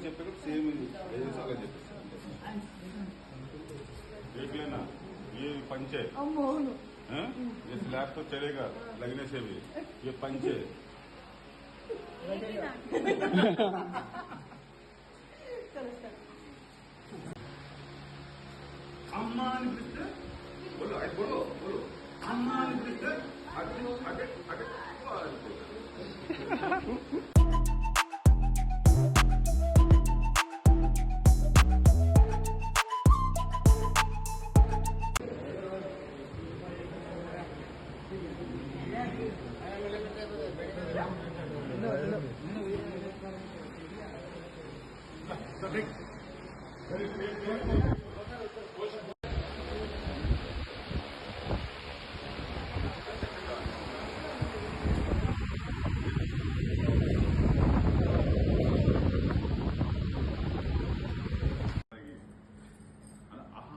చెప్పారు సేम ऐसा अगर देख लेना ये पंचे हैं ये स्लैब तो चलेगा लगने से भी ये पंचे अम्मा అని పిలిస్తే बोलो आई बोलो बोलो अम्मा అని పిలిస్తే అటు అటు అటు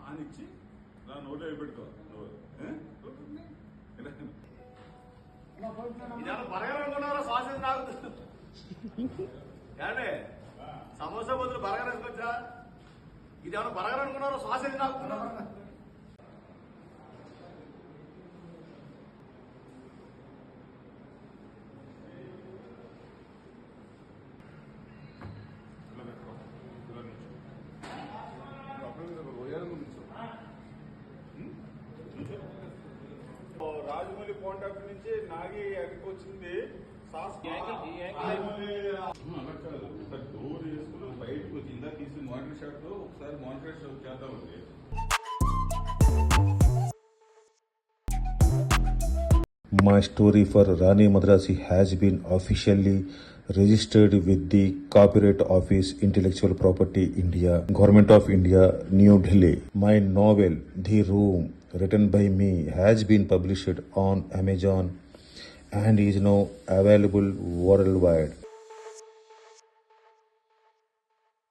అనిచ్చి నా నోట్లో పెట్టుకో ఇదేమన్నా బర్గర్ అనుకున్నారా సాసేజ్ నాకు అంటే సమోసా బదులు బర్గర్ వేసుకొచ్చా ఇదేమన్నా బర్గర్ అనుకున్నారా సాసేజ్ నాకున్నారా రాజమౌళి పాయింట్ ఆఫ్ నుంచి నాగి ఎక్కడికి వచ్చింది అలా కాదు ఒకసారి డోర్ వేసుకుని బయటకు వచ్చి ఇందా తీసి మానిటర్ షాట్ లో ఒకసారి మానిటర్ షాట్ చేద్దామండి. My story for Rani Madrasi has been officially registered with the Copyright Office, Intellectual Property India, Government of India, New Delhi. My novel, The Room, written by me, has been published on Amazon and is now available worldwide.